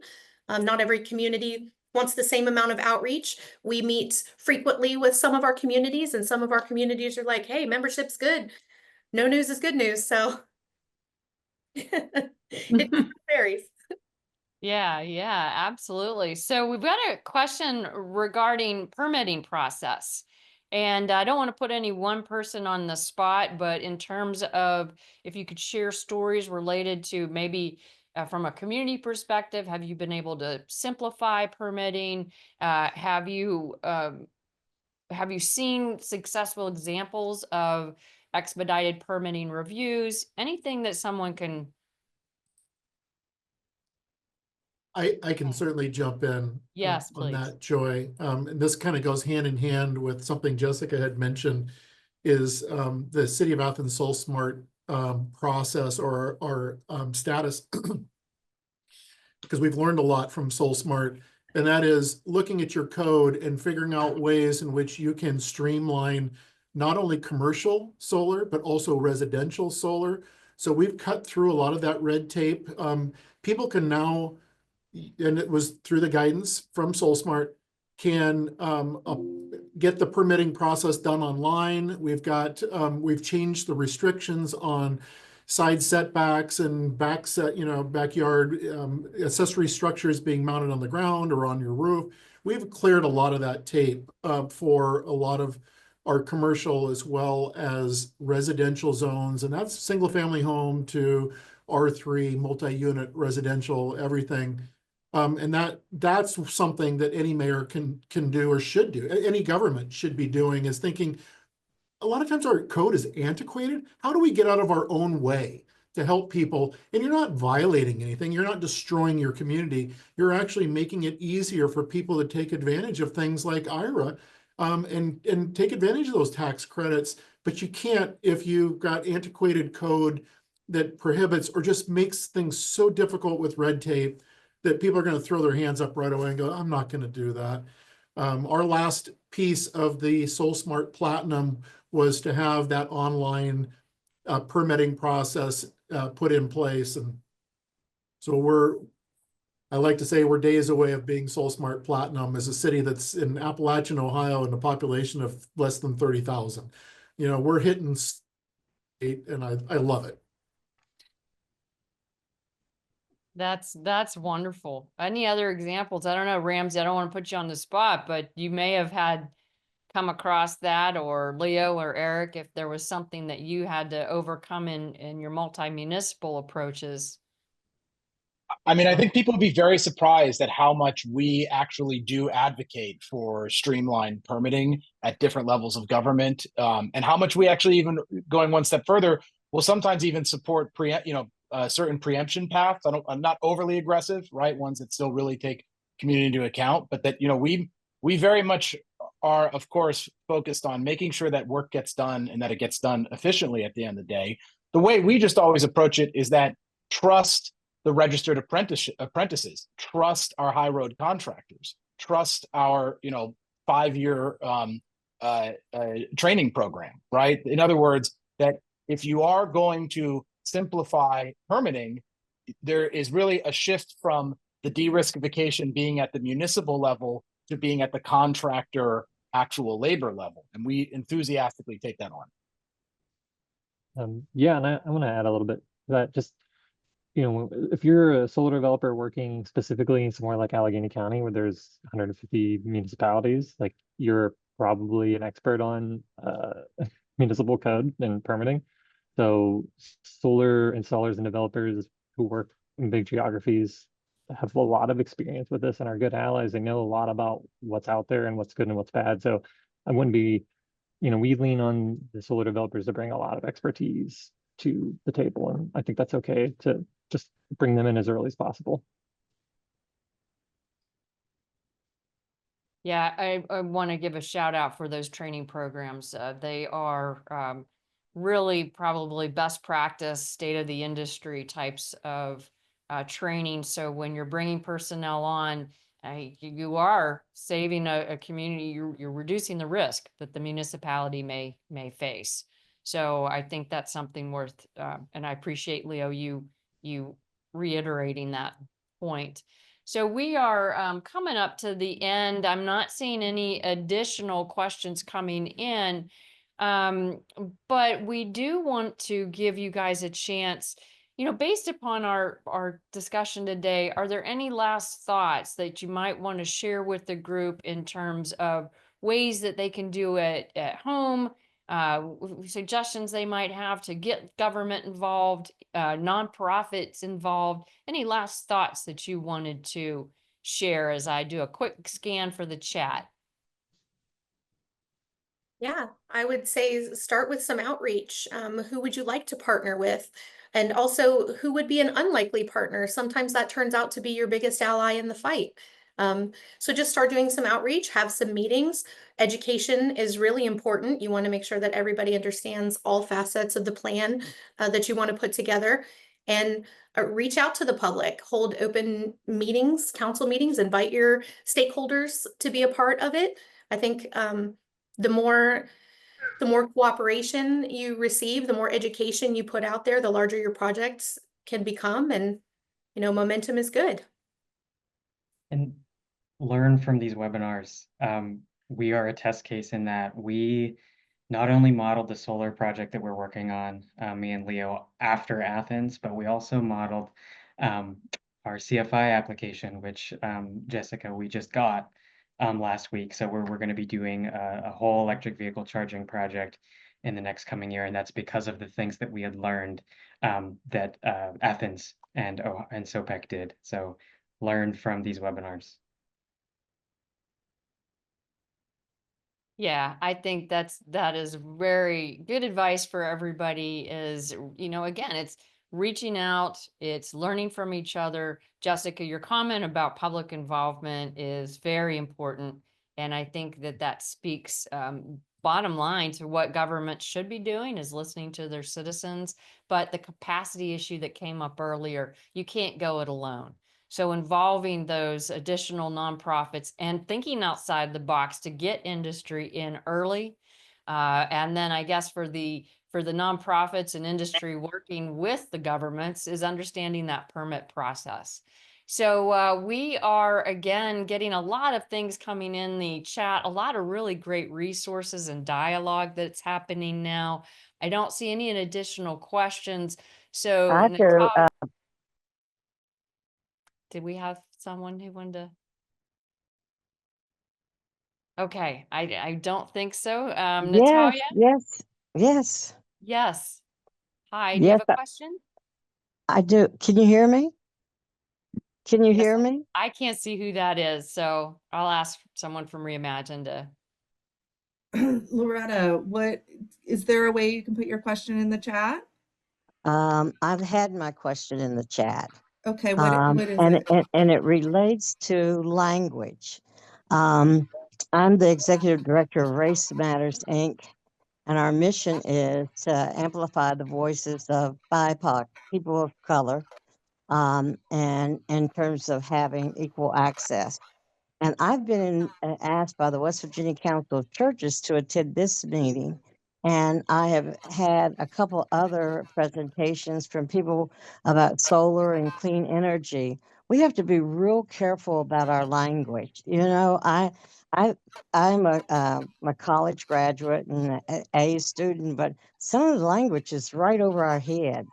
Not every community wants the same amount of outreach. We meet frequently with some of our communities, and some of our communities are like, hey, membership's good. No news is good news, so it varies. Yeah, absolutely. So we've got a question regarding permitting process. And I don't want to put any one person on the spot, but in terms of if you could share stories related to maybe from a community perspective, have you been able to simplify permitting? Have you seen successful examples of expedited permitting reviews? Anything that someone can. I can certainly jump in Yes, on please. that, Joy. And this kind of goes hand in hand with something Jessica had mentioned is the City of Athens Soul Smart process or status, because we've learned a lot from Soul Smart, and that is looking at your code and figuring out ways in which you can streamline not only commercial solar, but also residential solar. So we've cut through a lot of that red tape. People can now, and it was through the guidance from SoulSmart, can get the permitting process done online. We've changed the restrictions on side setbacks and backyard accessory structures being mounted on the ground or on your roof. We've cleared a lot of that tape for a lot of our commercial as well as residential zones, and that's single family home to R3, multi-unit residential, everything. And that's something that any mayor can do or should do. Any government should be doing, is thinking, a lot of times our code is antiquated. How do we get out of our own way to help people? And you're not violating anything. You're not destroying your community. You're actually making it easier for people to take advantage of things like IRA and take advantage of those tax credits. But you can't if you've got antiquated code that prohibits or just makes things so difficult with red tape that people are going to throw their hands up right away and go, I'm not going to do that. Our last piece of the SoulSmart Platinum was to have that online permitting process put in place. And so I like to say we're days away of being SoulSmart Platinum as a city that's in Appalachian, Ohio, and a population of less than 30,000. We're hitting state, and I love it. That's wonderful. Any other examples? I don't know, Ramsey, I don't want to put you on the spot, but you may have come across that, or Leo or Eric, if there was something that you had to overcome in your multi-municipal approaches. I mean, I think people would be very surprised at how much we actually do advocate for streamlined permitting at different levels of government, and how much we actually, even going one step further, will sometimes even support certain preemption paths. I'm not overly aggressive, right? Ones that still really take community into account, but that we very much are, of course, focused on making sure that work gets done and that it gets done efficiently at the end of the day. The way we just always approach it is that trust the registered apprentices, trust our high road contractors, trust our 5-year training program, right? In other words, that if you are going to simplify permitting, there is really a shift from the de-riskification being at the municipal level to being at the contractor actual labor level. And we enthusiastically take that on. Yeah, and I want to add a little bit to that. Just, if you're a solar developer working specifically in somewhere like Allegheny County, where there's 150 municipalities, like you're probably an expert on municipal code and permitting. So solar installers and developers who work in big geographies have a lot of experience with this and are good allies. They know a lot about what's out there and what's good and what's bad. So I wouldn't be, we lean on the solar developers to bring a lot of expertise to the table. And I think that's okay to just bring them in as early as possible. Yeah, I want to give a shout out for those training programs. They are really probably best practice, state of the industry types of training. So when you're bringing personnel on, you are saving a community. You're reducing the risk that the municipality may face. So I think that's something worth, and I appreciate, Leo, you reiterating that point. So we are coming up to the end. I'm not seeing any additional questions coming in, but we do want to give you guys a chance, based upon our discussion today, are there any last thoughts that you might want to share with the group in terms of ways that they can do it at home, suggestions they might have to get government involved, nonprofits involved? Any last thoughts that you wanted to share as I do a quick scan for the chat? Yeah, I would say start with some outreach. Who would you like to partner with? And also, who would be an unlikely partner? Sometimes that turns out to be your biggest ally in the fight. So just start doing some outreach, have some meetings. Education is really important. You want to make sure that everybody understands all facets of the plan that you want to put together. And reach out to the public, hold open meetings, council meetings, invite your stakeholders to be a part of it. I think the more cooperation you receive, the more education you put out there, the larger your projects can become, and momentum is good. And learn from these webinars. We are a test case in that we not only modeled the solar project that we're working on, me and Leo, after Athens, but we also modeled our CFI application, which Jessica, we just got last week. So we're going to be doing a whole electric vehicle charging project in the next coming year. And that's because of the things that we had learned that Athens and SOPEC did. So learn from these webinars. Yeah, I think that is very good advice for everybody. Is, again, it's reaching out, it's learning from each other. Jessica, your comment about public involvement is very important. And I think that speaks bottom line to what government should be doing, is listening to their citizens. But the capacity issue that came up earlier, you can't go it alone. So involving those additional nonprofits and thinking outside the box to get industry in early. And then I guess for the nonprofits and industry working with the governments is understanding that permit process. So we are, again, getting a lot of things coming in the chat, a lot of really great resources and dialogue that's happening now. I don't see any additional questions. So I do. Did we have someone who wanted to? Okay, I don't think so. Yes, Natalia? yes. Yes. Hi, do you have a question? I do. Can you hear me? Can you Yes, hear me? I can't see who that is, so I'll ask someone from Reimagine to. Loretta, what is there a way you can put your question in the chat? I've had my question in the chat. Okay, what is and, it? and it relates to language. I'm the executive director of Race Matters, Inc., and our mission is to amplify the voices of BIPOC, people of color, and in terms of having equal access. And I've been asked by the West Virginia Council of Churches to attend this meeting. And I have had a couple other presentations from people about solar and clean energy. We have to be real careful about our language. You know, I'm a college graduate and an A student, but some of the language is right over our head.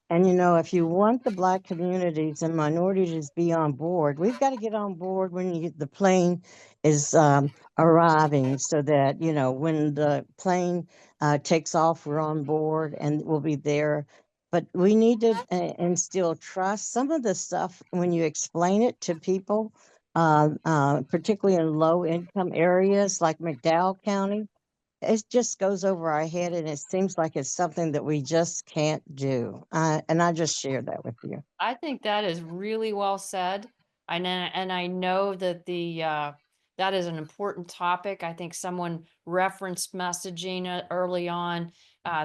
And you know, if you want the Black communities and minorities to be on board, we've got to get on board when the plane is arriving, so that you know when the plane takes off, we're on board and we'll be there. But we need to instill trust. Some of the stuff, when you explain it to people, particularly in low-income areas like McDowell County, it just goes over our head, and it seems like it's something that we just can't do. And I just shared that with you. I think that is really well said. And I know that that is an important topic. I think someone referenced messaging early on.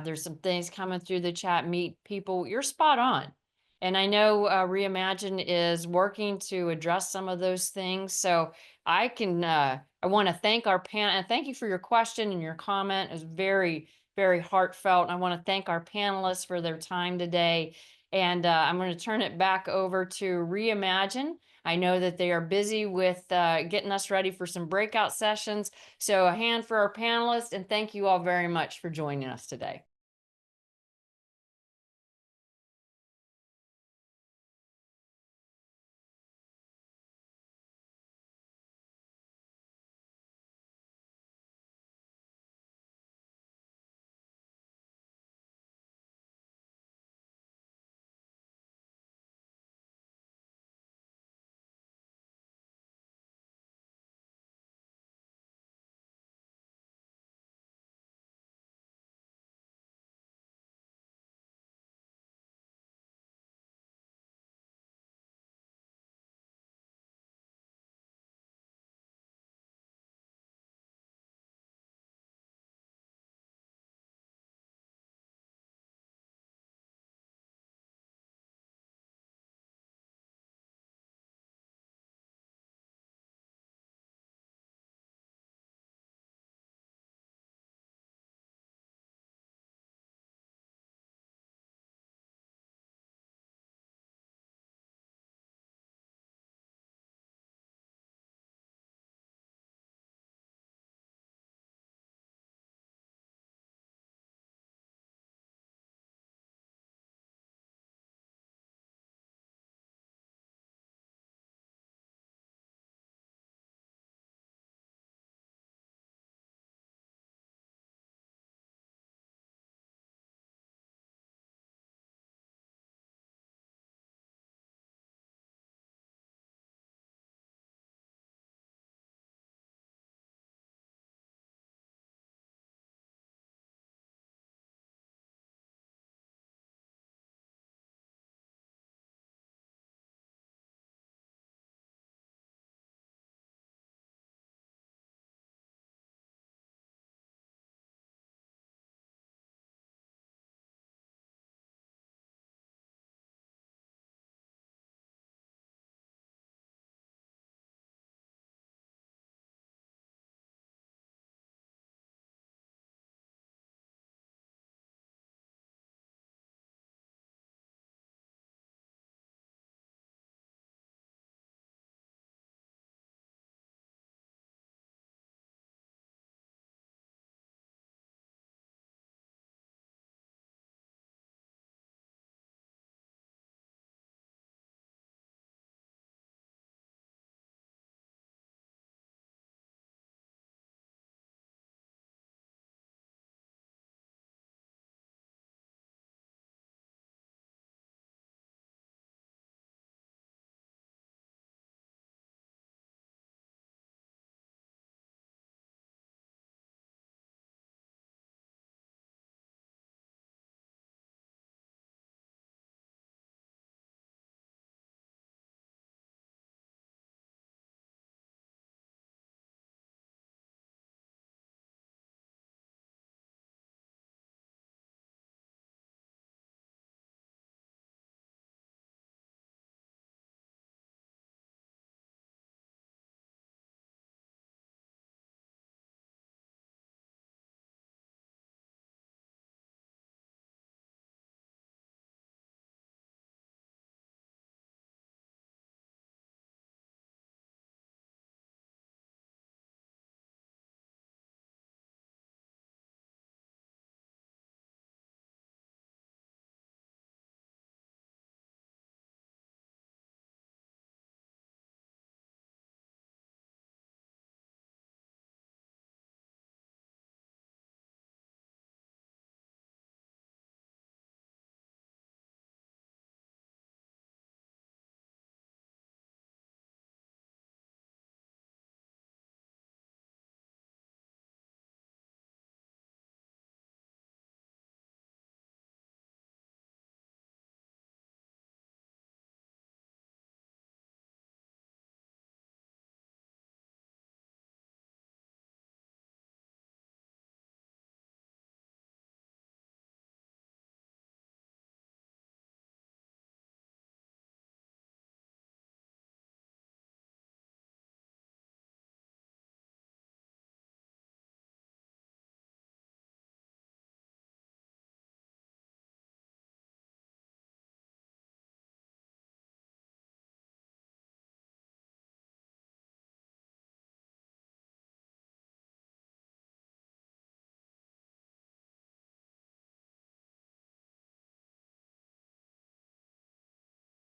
There's some things coming through the chat, meet people. You're spot on. And I know Reimagine is working to address some of those things. So I want to thank our panel, and thank you for your question and your comment. It was very, very heartfelt. And I want to thank our panelists for their time today. And I'm going to turn it back over to Reimagine. I know that they are busy with getting us ready for some breakout sessions. So a hand for our panelists, and thank you all very much for joining us today.